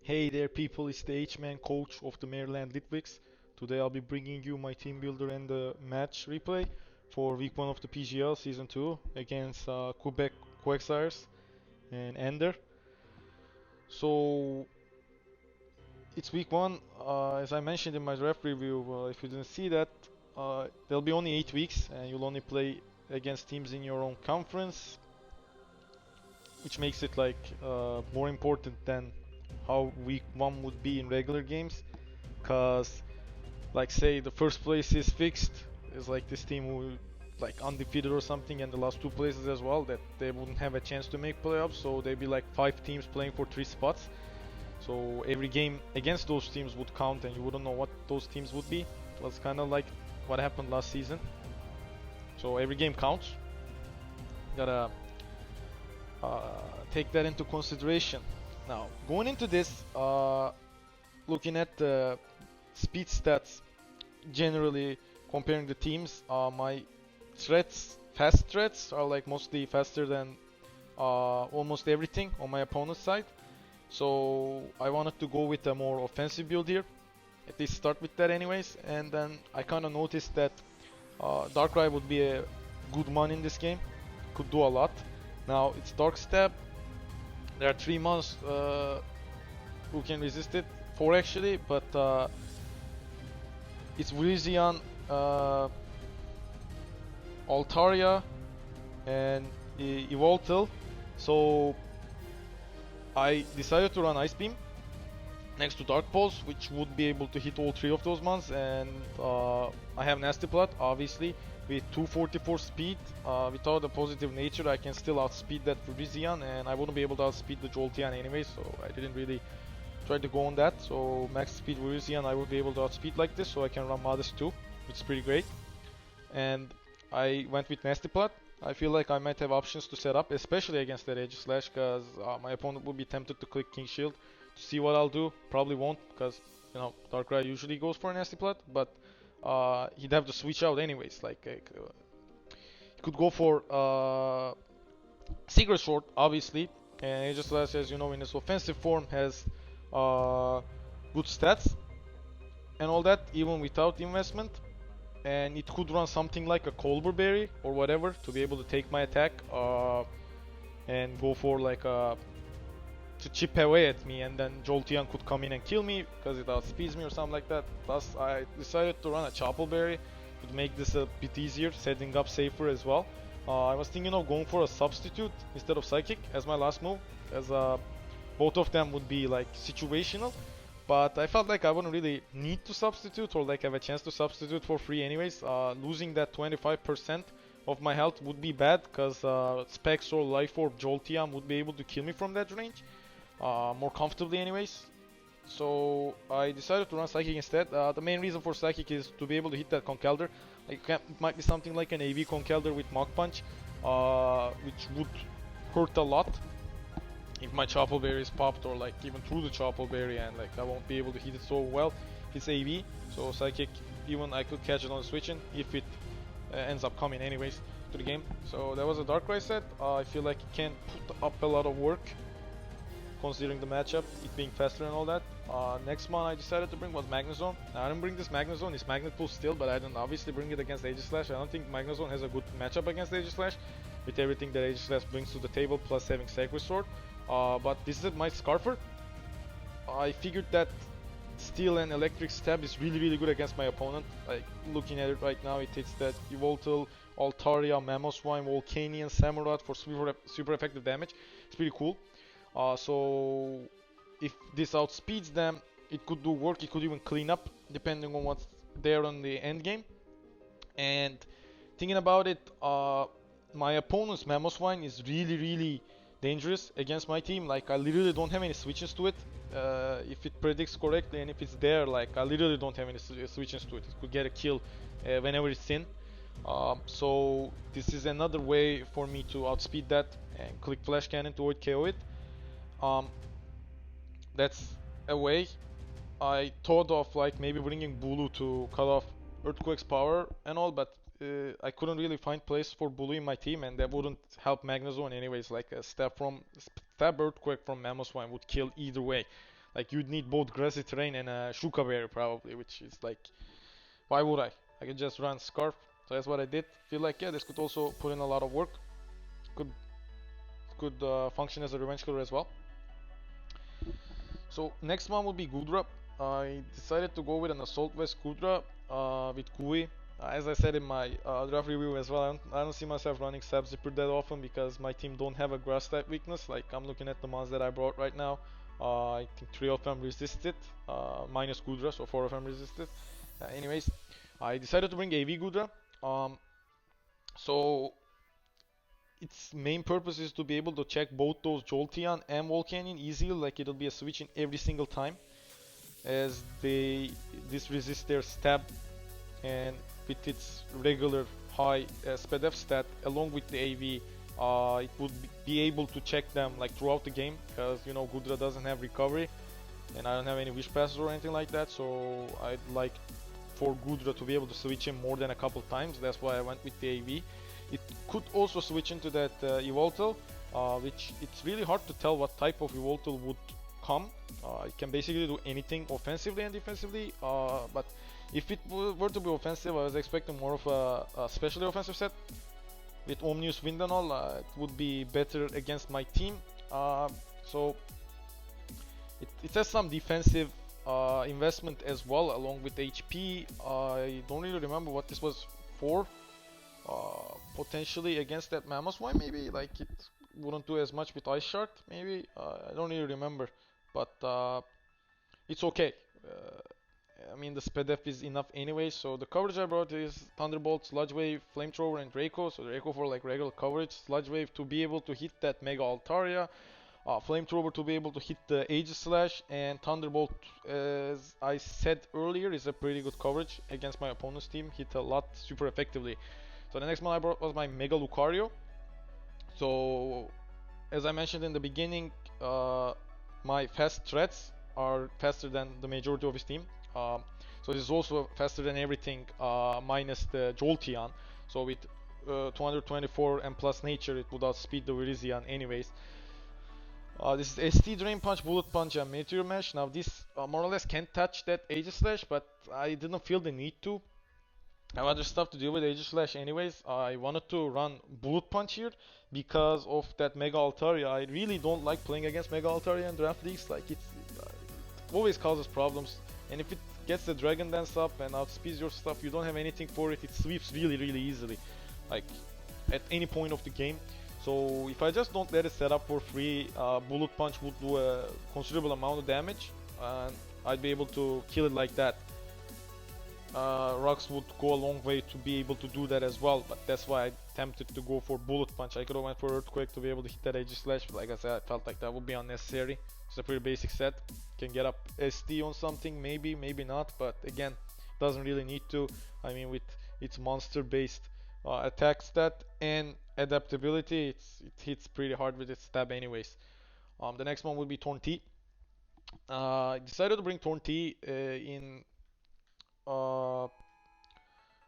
Hey there, people, it's the H-Man coach of the Maryland Litwicks. Today I'll be bringing you my team builder and the match replay for week 1 of the PGL season 2 against Quebec Quaqsires and Ender. So it's week 1, as I mentioned in my draft review. If you didn't see that, there'll be only 8 weeks and you'll only play against teams in your own conference, which makes it more important than how week 1 would be in regular games. Cause like say the first place is fixed, is like this team who like undefeated or something, and the last two places as well, that they wouldn't have a chance to make playoffs, so they'd be like 5 teams playing for 3 spots. So every game against those teams would count and you wouldn't know what those teams would be. It was kind of like what happened last season. So every game counts. Gotta uh, take that into consideration. Now going into this, looking at the speed stats, generally comparing the teams, my fast threats are like mostly faster than almost everything on my opponent's side. So I wanted to go with a more offensive build here. At least start with that anyways. And then I kind of noticed that Darkrai would be a good man in this game. Could do a lot. Now it's Dark Stab. There are 3 months who can resist it. 4 actually, but it's Virizion, Altaria, and Evoltal. So I decided to run Ice Beam next to Dark Pulse, which would be able to hit all 3 of those months. And I have Nasty Plot, obviously, with 244 speed. Without the positive nature, I can still outspeed that Virizion, and I wouldn't be able to outspeed the Jolteon anyway, so I didn't really try to go on that. So max speed Virizion, I would be able to outspeed like this, so I can run Modest too, which is pretty great. And I went with Nasty Plot. I feel like I might have options to set up, especially against that Edge Slash, because my opponent would be tempted to click King Shield to see what I'll do. Probably won't, because Darkrai usually goes for a Nasty Plot, but he'd have to switch out anyways. He could go for Secret Sword, obviously, and Edge Slash, as you know, in his offensive form has good stats and all that, even without investment. And it could run something like a Colbur Berry or whatever to be able to take my attack and go for to chip away at me, and then Jolteon could come in and kill me because it outspeeds me or something like that. Plus I decided to run a Chople Berry to make this a bit easier, setting up safer as well. I was thinking of going for a substitute instead of Psychic as my last move, as both of them would be like situational. But I felt like I wouldn't really need to substitute or like have a chance to substitute for free anyways. Losing that 25% of my health would be bad, because Specs or Life Orb Jolteon would be able to kill me from that range more comfortably anyways. So I decided to run Psychic instead. The main reason for Psychic is to be able to hit that Conkeldurr. It might be something like an AV Conkeldurr with Mach Punch, which would hurt a lot if my Chople Berry is popped, or like even through the Chople Berry, and like I won't be able to hit it so well. It's AV, so Psychic, even I could catch it on switching if it ends up coming anyways to the game. So that was a Darkrai set. I feel like it can put up a lot of work considering the matchup, it being faster and all that. Next one I decided to bring was Magnezone. Now, I didn't bring this Magnezone, it's Magnet Pull still, but I didn't obviously bring it against Aegislash. I don't think Magnezone has a good matchup against Aegislash, with everything that Aegislash brings to the table, plus having Sacred Sword. But this is my Scarfer. I figured that Steel and Electric Stab is really good against my opponent. Like, looking at it right now, it hits that Evoltal, Altaria, Mamoswine, Volcanion, Samurott for super effective damage. It's pretty cool. So if this outspeeds them, it could do work. It could even clean up, depending on what's there on the end game. And thinking about it, my opponent's Mamoswine is really dangerous against my team. Like, I literally don't have any switches to it. If it predicts correctly and if it's there, like, I literally don't have any switches to it. It could get a kill whenever it's in. So this is another way for me to outspeed that and click Flash Cannon to avoid KO it. That's a way. I thought of like maybe bringing Bulu to cut off Earthquake's power and all, but I couldn't really find place for Bulu in my team, and that wouldn't help Magnezone anyways. Like a stab Earthquake from Mamoswine would kill either way. Like you'd need both grassy terrain and a Shuka berry probably, which is like, why would I? I could just run Scarf. So that's what I did. Feel like yeah, this could also put in a lot of work. Could function as a revenge killer as well. So next one would be Gudra. I decided to go with an Assault Vest Gudra with Kui. As I said in my draft review as well, I don't see myself running Sap Zipper that often because my team don't have a grass type weakness. Like I'm looking at the ones that I brought right now. I think 3 of them resisted, minus Gudra, so 4 of them resisted. Anyways, I decided to bring AV Gudra. So its main purpose is to be able to check both those Jolteon and Volcanion easily, like it'll be a switch in every single time, as this resists their stab, and with its regular high SPDF stat along with the AV, it would be able to check them like throughout the game, because you know Gudra doesn't have recovery, and I don't have any wish passes or anything like that, so I'd like for Gudra to be able to switch in more than a couple times. That's why I went with the AV. It could also switch into that Evoltal, which it's really hard to tell what type of Evoltal would come. It can basically do anything offensively and defensively, but if it were to be offensive, I was expecting more of a specially offensive set. With Omnius Wind and all, it would be better against my team. So it has some defensive investment as well, along with HP. I don't really remember what this was for. Potentially against that Mamoswine, maybe, like it wouldn't do as much with Ice Shard, maybe, I don't really remember, but it's okay. I mean the SPDF is enough anyway, so the coverage I brought is Thunderbolt, Sludge Wave, Flamethrower and Draco, so Draco for like regular coverage, Sludge Wave to be able to hit that Mega Altaria, Flamethrower to be able to hit the Aegis Slash, and Thunderbolt, as I said earlier, is a pretty good coverage against my opponent's team, hit a lot super effectively. So the next one I brought was my Mega Lucario. So as I mentioned in the beginning, my fast threats are faster than the majority of his team. So this is also faster than everything minus the Jolteon. So with 224 and plus nature, it would outspeed the Virizion anyways. This is ST Drain Punch, Bullet Punch and Meteor Mash. Now this more or less can touch that Aegis Slash, but I didn't feel the need to. I have other stuff to deal with Aegis Slash anyways. I wanted to run Bullet Punch here because of that Mega Altaria. I really don't like playing against Mega Altaria in draft leagues. Like it always causes problems. And if it gets the Dragon Dance up and outspeeds your stuff, you don't have anything for it. It sweeps really easily, like at any point of the game. So if I just don't let it set up for free, Bullet Punch would do a considerable amount of damage, and I'd be able to kill it like that. Rocks would go a long way to be able to do that as well, but that's why I tempted to go for Bullet Punch. I could have went for Earthquake to be able to hit that Aegis Slash, but like I said, I felt like that would be unnecessary. It's a pretty basic set. Can get up ST on something, maybe not, but again, doesn't really need to. I mean, with its monster based attack stat and adaptability, it hits pretty hard with its stab anyways. The next one would be Torn T. I decided to bring Torn T in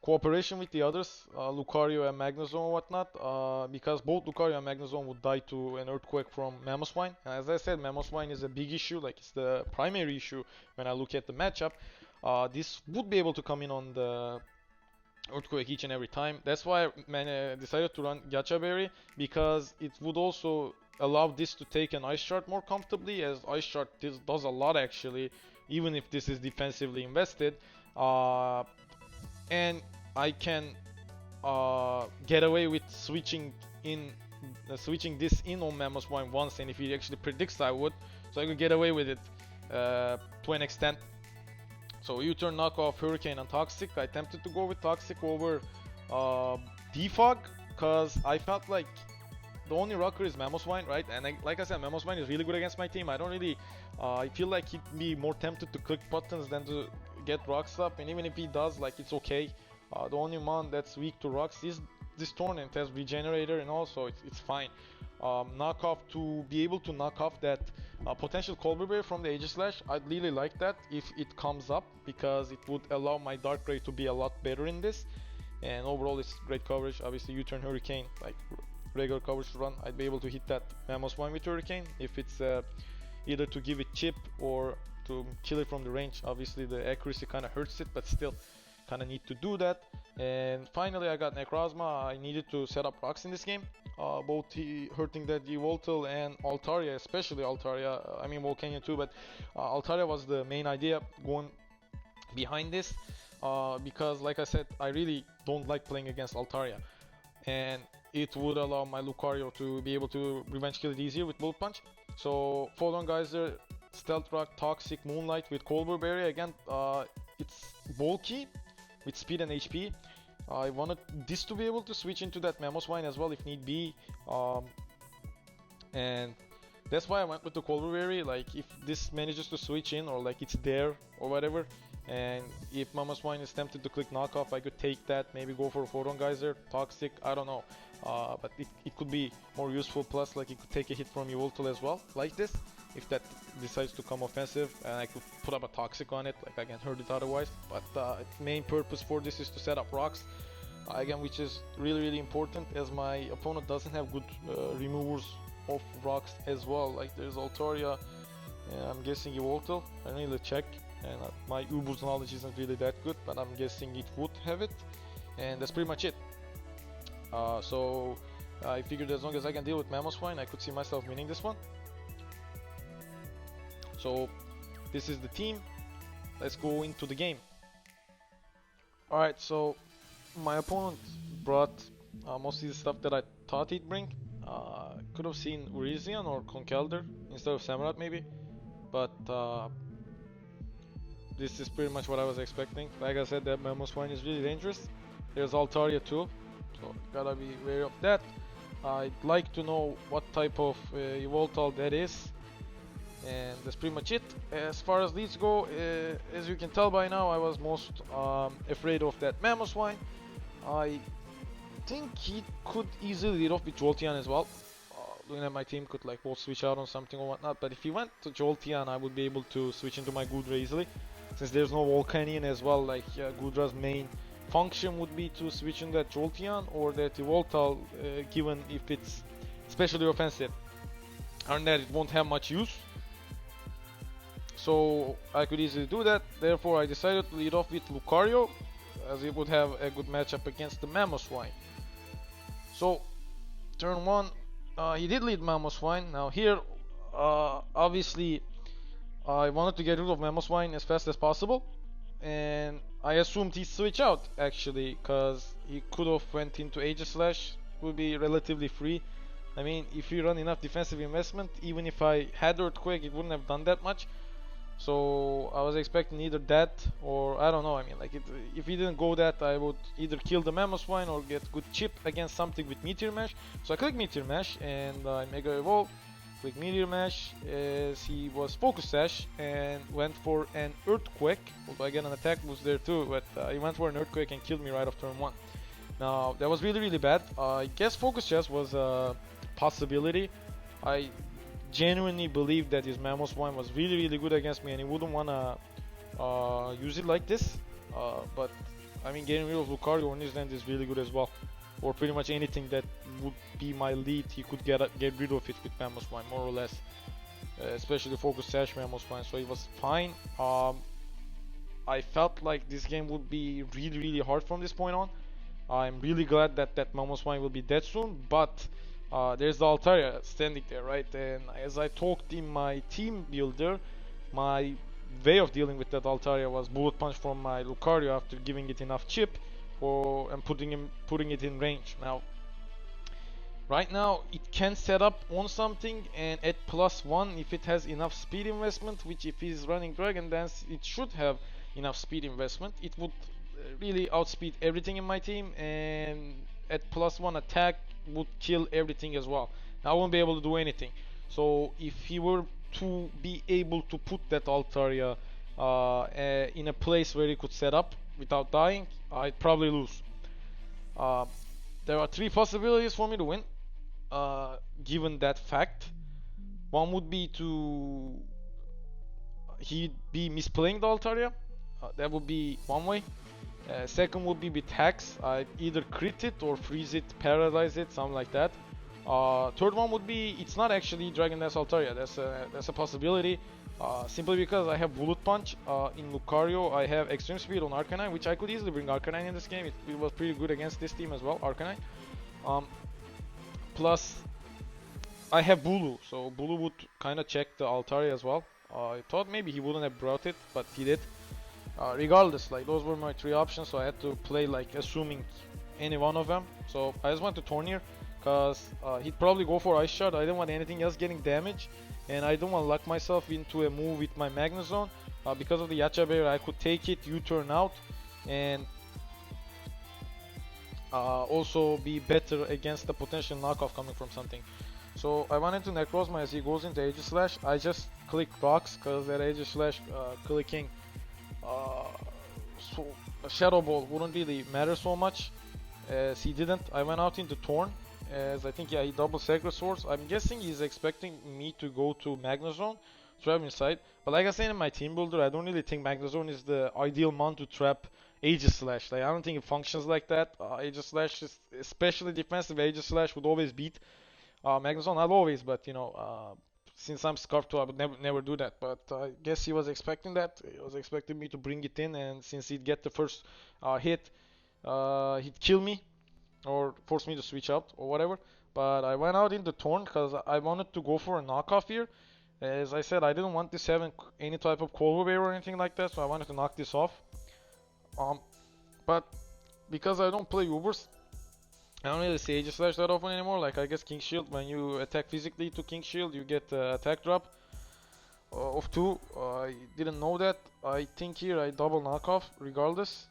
cooperation with the others, Lucario and Magnezone and whatnot, because both Lucario and Magnezone would die to an Earthquake from Mamoswine. As I said, Mamoswine is a big issue, like it's the primary issue when I look at the matchup. This would be able to come in on the Earthquake each and every time. That's why I decided to run Gacha Berry, because it would also allow this to take an Ice Shard more comfortably, as Ice Shard does a lot actually, even if this is defensively invested. And I can get away with switching this in on Mamoswine once, and if he actually predicts I would, so I could get away with it to an extent. So U-turn, knockoff, Hurricane and Toxic. I attempted to go with Toxic over Defog, because I felt like the only rocker is Mamoswine, right? And like I said, Mamoswine is really good against my team. I don't really, I feel like he'd be more tempted to click buttons than to get rocks up, and even if he does, like, it's okay. The only mon that's weak to rocks is this Torrent. It has Regenerator and also it's fine. Knockoff, to be able to knock off that potential Colbur Berry from the Aegis Slash, I'd really like that if it comes up, because it would allow my Darkrai to be a lot better in this, and overall it's great coverage. Obviously U-turn Hurricane, like regular coverage to run, I'd be able to hit that Mamoswine with Hurricane if it's either to give it chip or to kill it from the range. Obviously the accuracy kind of hurts it, but still kind of need to do that. And finally I got Necrozma. I needed to set up rocks in this game, both hurting that Yveltal and Altaria, especially Altaria. I mean Volcanion too, but Altaria was the main idea going behind this, because like I said, I really don't like playing against Altaria, and it would allow my Lucario to be able to revenge kill it easier with Bullet Punch. So Photon Geyser, Stealth Rock, Toxic, Moonlight with Colbur Berry. Again, it's bulky with speed and HP. I wanted this to be able to switch into that Mamoswine as well if need be, and that's why I went with the Colbur Berry. Like if this manages to switch in, or like it's there or whatever, and if Mamoswine is tempted to click knockoff, I could take that, maybe go for a Photon Geyser, Toxic, I don't know. But it could be more useful, plus like it could take a hit from Yveltal as well, like this, if that decides to come offensive, and I could put up a Toxic on it, like I can hurt it otherwise. But its main purpose for this is to set up rocks, again, which is really important, as my opponent doesn't have good removers of rocks as well. Like there's Altaria, and I'm guessing Yveltal. I need to check, and my Uber's knowledge isn't really that good, but I'm guessing it would have it, and that's pretty much it. So I figured as long as I can deal with Mamoswine, I could see myself winning this one. So this is the team. Let's go into the game. Alright, so my opponent brought mostly the stuff that I thought he'd bring. Could have seen Urizion or Conkeldurr instead of Samurott maybe, but this is pretty much what I was expecting. Like I said, that Mamoswine is really dangerous. There's Altaria too, so gotta be wary of that. I'd like to know what type of Yveltal that is, and that's pretty much it. As far as leads go, as you can tell by now, I was most afraid of that Mamoswine. I think he could easily lead off with Jolteon as well. Looking at my team, could like both switch out on something or whatnot, but if he went to Jolteon, I would be able to switch into my Goodra easily, since there's no Volcanion as well. Like Goodra's main function would be to switch in that Jolteon or that Yveltal, given if it's especially offensive, and that it won't have much use. So I could easily do that. Therefore I decided to lead off with Lucario, as it would have a good matchup against the Mamoswine. So turn 1, he did lead Mamoswine. Now here, obviously I wanted to get rid of Mamoswine as fast as possible, and I assumed he'd switch out actually, because he could have went into Aegislash, would be relatively free. I mean, if you run enough defensive investment, even if I had Earthquake, it wouldn't have done that much. So I was expecting either that, or I don't know. I mean, like if he didn't go that, I would either kill the Mamoswine or get good chip against something with Meteor Mash. So I click Meteor Mash and I Mega Evolve. Click Meteor Mash as he was Focus Sash and went for an Earthquake. Although I get an attack boost there too, but he went for an Earthquake and killed me right off turn 1. Now that was really bad. I guess Focus Sash was a possibility. I genuinely believe that his Mamoswine was really good against me, and he wouldn't wanna use it like this. But I mean, getting rid of Lucario on his land is really good as well. Or pretty much anything that would be my lead, he could get rid of it with Mamoswine, more or less. Especially Focus Sash Mamoswine, so it was fine. I felt like this game would be really hard from this point on. I'm really glad that that Mamoswine will be dead soon, but there's the Altaria standing there, right? And as I talked in my team builder, my way of dealing with that Altaria was Bullet Punch from my Lucario after giving it enough chip and putting it in range. Now, right now it can set up on something and at +1 if it has enough speed investment, which if he's running Dragon Dance, it should have enough speed investment. It would really outspeed everything in my team, and at +1 attack would kill everything as well. I won't be able to do anything. So if he were to be able to put that Altaria in a place where he could set up without dying, I'd probably lose. There are 3 possibilities for me to win, given that fact. One would be he'd be misplaying the Altaria. That would be one way. Second would be with hacks. I'd either crit it or freeze it, paralyze it, something like that. Third one would be, it's not actually Dragon Dance Altaria. That's a possibility. Simply because I have Bullet Punch in Lucario, I have Extreme Speed on Arcanine, which I could easily bring Arcanine in this game. It was pretty good against this team as well, Arcanine. Plus, I have Bulu, so Bulu would kind of check the Altaria as well. I thought maybe he wouldn't have brought it, but he did. Regardless, like those were my three options, so I had to play like assuming any one of them. So I just went to Tornir, cause he'd probably go for Ice Shard. I didn't want anything else getting damage, and I didn't want to lock myself into a move with my Magnezone. Because of the Yacha Bear, I could take it, U-turn out, and also be better against the potential knockoff coming from something. So I went into Necrozma as he goes into Aegislash. I just click Rocks because that Aegislash clicking so a Shadow Ball wouldn't really matter so much as he didn't. I went out into Torn as I think he double Sacred Swords. I'm guessing he's expecting me to go to Magnezone, trap inside. But like I said in my team builder, I don't really think Magnezone is the ideal mon to trap Aegislash. Like I don't think it functions like that. Aegislash is especially defensive. Aegislash would always beat Magnezone, not always, but you know, since I'm Scarf 2, I would never do that. But I guess he was expecting that. He was expecting me to bring it in, and since he'd get the first hit, he'd kill me or force me to switch out or whatever. But I went out in the Torn because I wanted to go for a knockoff here. As I said, I didn't want this having any type of Cold Wave or anything like that, so I wanted to knock this off. But because I don't play Ubers, I don't really see Aegislash that often anymore. Like I guess King Shield, when you attack physically to King Shield, you get attack drop of 2. I didn't know that. I think here I double knockoff regardless.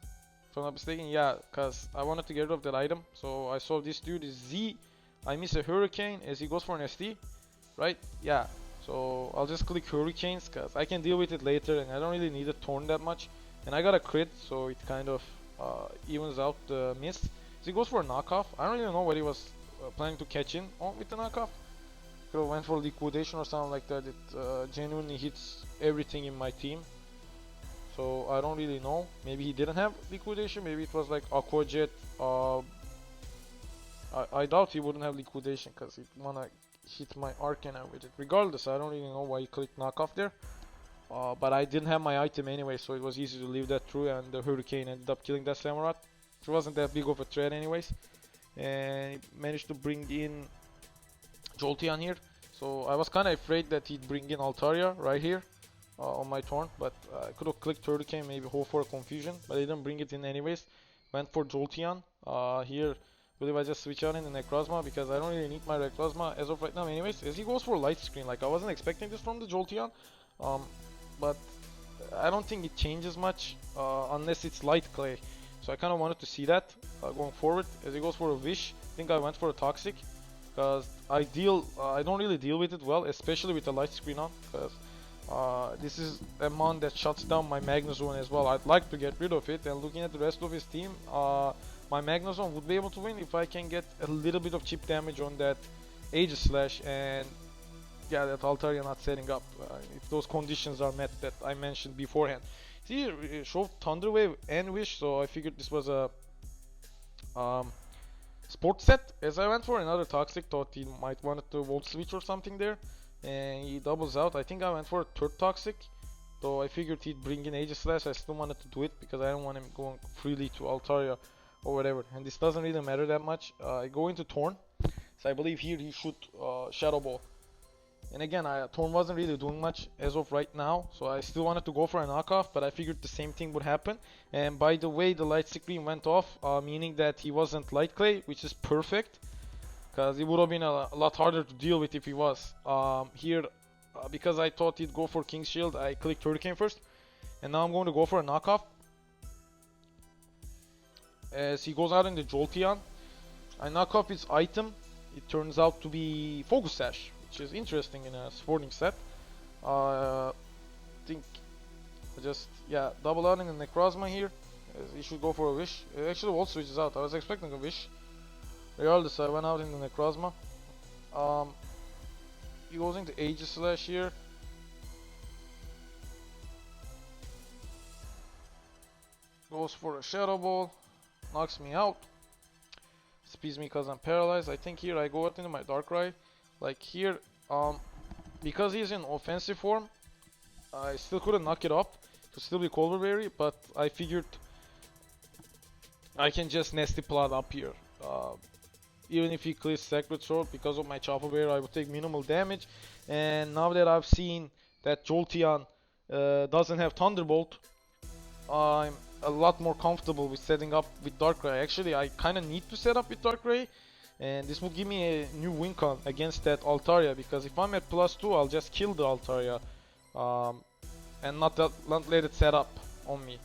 If I'm not mistaken, yeah, because I wanted to get rid of that item. So I saw this dude is Z. I miss a Hurricane as he goes for an SD, right? Yeah. So I'll just click Hurricanes because I can deal with it later and I don't really need a Torn that much. And I got a crit, so it kind of evens out the miss. So he goes for a knockoff. I don't really know what he was planning to catch in on with the knockoff. Could have went for liquidation or something like that. It genuinely hits everything in my team. So I don't really know. Maybe he didn't have liquidation. Maybe it was like Aqua Jet. I doubt he wouldn't have liquidation because he'd wanna hit my Arcana with it. Regardless, I don't really know why he clicked knockoff there. But I didn't have my item anyway, so it was easy to leave that through, and the Hurricane ended up killing that Samurott. It wasn't that big of a threat anyways. And he managed to bring in Jolteon here. So I was kind of afraid that he'd bring in Altaria right here on my turn. But I could have clicked Hurricane, maybe hope for a confusion. But he didn't bring it in anyways. Went for Jolteon. Here, I believe I just switch out in the Necrozma because I don't really need my Necrozma as of right now anyways. As he goes for Light Screen, like I wasn't expecting this from the Jolteon. But I don't think it changes much unless it's Light Clay. So I kind of wanted to see that going forward. As he goes for a Wish, I think I went for a Toxic because I don't really deal with it well, especially with the Light Screen on, because this is a mon that shuts down my Magnezone as well. I'd like to get rid of it, and looking at the rest of his team, my Magnezone would be able to win if I can get a little bit of chip damage on that Aegislash and yeah, that Altaria not setting up. If those conditions are met that I mentioned beforehand. See, it showed Thunder Wave and Wish, so I figured this was a sport set. As I went for another Toxic, thought he might wanted to Volt Switch or something there, and he doubles out. I think I went for a third Toxic, though I figured he'd bring in Aegislash. I still wanted to do it because I don't want him going freely to Altaria or whatever, and this doesn't really matter that much. I go into Torn, so I believe here he should Shadow Ball. And again, Torn wasn't really doing much as of right now, so I still wanted to go for a knockoff, but I figured the same thing would happen. And by the way, the Light Screen went off, meaning that he wasn't Light Clay, which is perfect, because it would have been a lot harder to deal with if he was. Here, because I thought he'd go for King's Shield, I clicked Hurricane first, and now I'm going to go for a knockoff. As he goes out in the Jolteon, I knock off his item. It turns out to be Focus Sash, which is interesting in a sporting set. Think just double out in the Necrozma here. He should go for a Wish. It actually Volt switches out. I was expecting a Wish. Regardless, I went out in the Necrozma. He goes into Aegislash here. Goes for a Shadow Ball. Knocks me out. It's outspeeds me because I'm paralyzed. I think here I go out into my Darkrai. Like here, because he's in offensive form, I still couldn't knock it off to still be Colbur Berry, but I figured I can just Nasty Plot up here. Even if he clears Sacred Sword, because of my Chopper Bear, I would take minimal damage. And now that I've seen that Jolteon doesn't have Thunderbolt, I'm a lot more comfortable with setting up with Darkrai. Actually, I kind of need to set up with Darkrai, and this will give me a new win con against that Altaria, because if I'm at +2, I'll just kill the Altaria and not let it set up on me.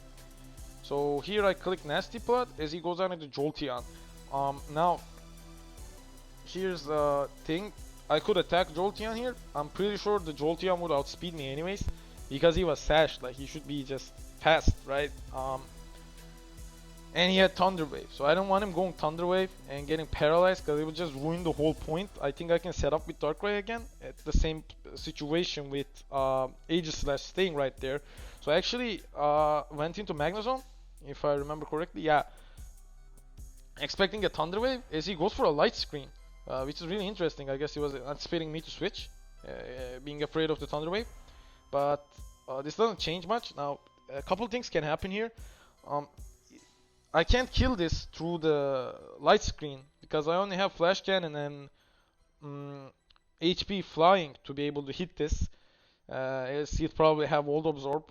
So here I click Nasty Plot as he goes on into Jolteon. Now, here's the thing. I could attack Jolteon here. I'm pretty sure the Jolteon would outspeed me anyways, because he was sashed. Like, he should be just fast, right? And he had Thunder Wave, so I don't want him going Thunder Wave and getting paralyzed, because it would just ruin the whole point. I think I can set up with Darkrai again at the same situation with Aegislash staying right there. So I actually went into Magnezone, if I remember correctly. Yeah, expecting a Thunder Wave as he goes for a Light Screen, which is really interesting. I guess he was anticipating me to switch, being afraid of the Thunder Wave. But this doesn't change much. Now, a couple things can happen here. I can't kill this through the Light Screen, because I only have Flash Cannon and HP Flying to be able to hit this, as he'd probably have Volt Absorb.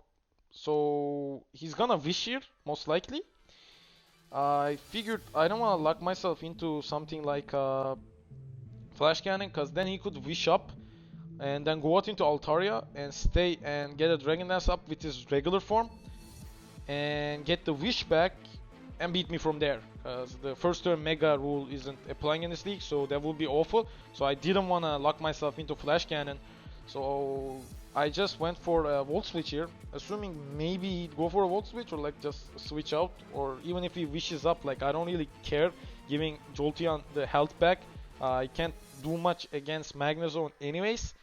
So he's gonna Wish here, most likely. I figured I don't want to lock myself into something like Flash Cannon, because then he could Wish up and then go out into Altaria and stay and get a Dragon Dance up with his regular form and get the Wish back and beat me from there, because the first turn Mega rule isn't applying in this league, so that would be awful. So I didn't want to lock myself into Flash Cannon, so I just went for a Volt Switch here, assuming maybe he'd go for a Volt Switch or like just switch out, or even if he wishes up, like I don't really care giving Jolteon the health back. I can't do much against Magnezone anyways,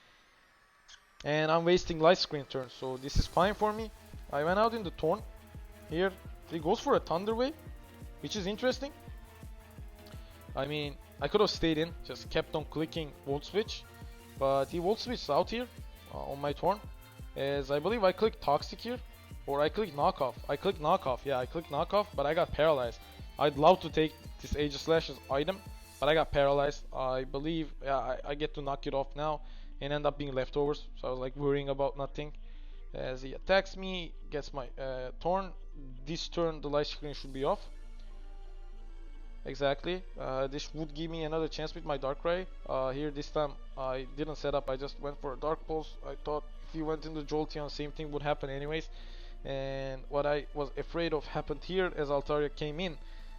and I'm wasting Light Screen turns, so this is fine for me. I went out in the Torn here. He goes for a Thunder Wave, which is interesting. I mean, I could have stayed in, just kept on clicking Volt Switch, but he Volt Switched out here on my Torn, as I believe I clicked Toxic here, or I clicked Knockoff. I clicked Knockoff, yeah, I clicked Knockoff, but I got paralyzed. I'd love to take this Aegislash's item, but I got paralyzed. I believe, yeah, I get to knock it off now and end up being leftovers, so I was like worrying about nothing. As he attacks me, gets my Torn. This turn the Light Screen should be off. Exactly. This would give me another chance with my Darkrai. Here this time I didn't set up, I just went for a Dark Pulse. I thought if he went into Jolteon, same thing would happen anyways. And what I was afraid of happened here as Altaria came in.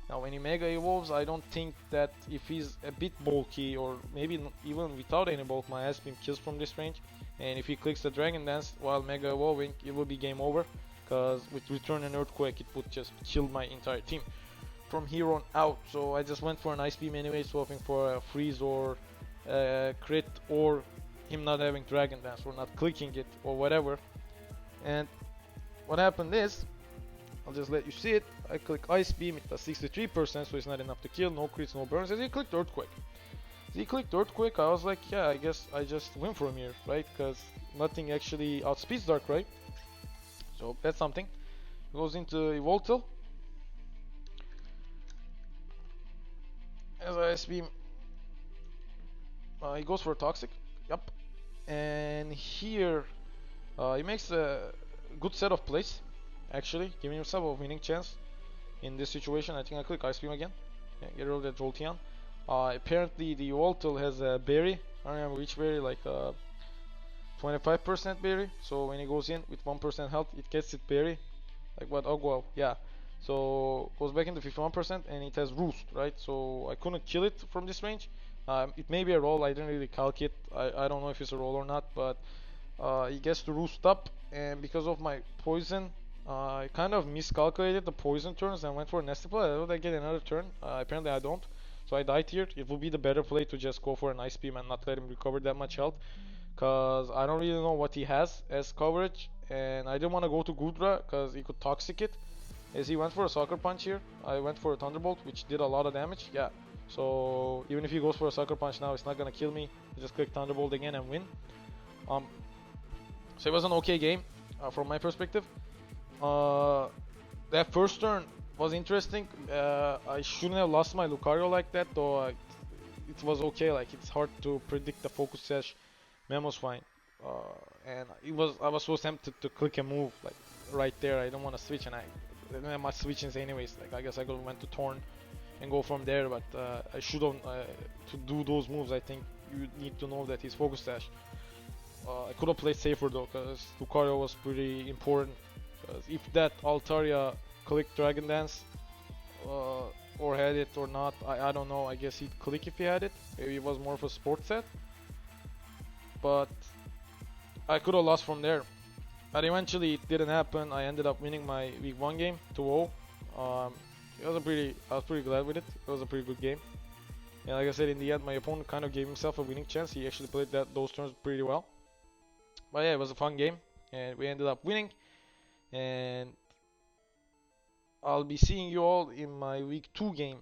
Now when he Mega Evolves, I don't think that if he's a bit bulky, or maybe even without any bulk, my Ice Beam kills from this range. And if he clicks the Dragon Dance while Mega Evolving, it will be game over, because with Return and Earthquake it would just kill my entire team from here on out. So I just went for an Ice Beam anyways, hoping for a Freeze or a crit, or him not having Dragon Dance or not clicking it or whatever. And what happened is, I'll just let you see it. I click Ice Beam, it does 63%, so it's not enough to kill, no crits, no burns. As he clicked Earthquake. As he clicked Earthquake, I was like, yeah, I guess I just win from here, right? Because nothing actually outspeeds Darkrai. So that's something. Goes into Evoltal. As I Ice Beam, he goes for a Toxic. Yep. And here, he makes a good set of plays, actually, giving himself a winning chance in this situation. I think I click Ice Beam again. Yeah, get rid of that Jolteon. Apparently, the Evoltal has a berry. I don't remember which berry, like 25% berry. So when he goes in with 1% health, it gets it berry. Like what? Ogwa, yeah. So goes back into 51% and it has Roost, right? So I couldn't kill it from this range. It may be a roll, I didn't really calculate. I don't know if it's a roll or not, but he gets to Roost up, and because of my poison, I kind of miscalculated the poison turns and went for a Nasty Plot. I thought I get another turn. Apparently I don't. So I died here. It would be the better play to just go for an Ice Beam and not let him recover that much health, because I don't really know what he has as coverage, and I didn't want to go to Gudra because he could Toxic it. As he went for a Sucker Punch here, I went for a Thunderbolt, which did a lot of damage. Yeah, So even if he goes for a sucker punch now, it's not gonna kill me. I just click Thunderbolt again and win. Um, so it was an okay game from my perspective. That first turn was interesting. I shouldn't have lost my Lucario like that, though. It was okay. Like it's hard to predict the focus sash. Memo's fine, and I was so tempted to click a move like right there. I don't want to switch, and I didn't have much switchings anyways. Like I guess I could have went to Torn and go from there, but I should have to do those moves. I think you need to know that he's focus sash. I could have played safer though, because Lucario was pretty important. Because if that Altaria clicked Dragon Dance, or had it or not, I don't know. I guess he'd click if he had it. Maybe it was more of a sport set. But I could have lost from there. But eventually it didn't happen. I ended up winning my week 1 game 2-0. I was pretty glad with it. It was a pretty good game. And like I said, in the end, my opponent kind of gave himself a winning chance. He actually played those turns pretty well. But yeah, it was a fun game, and we ended up winning. And I'll be seeing you all in my week 2 game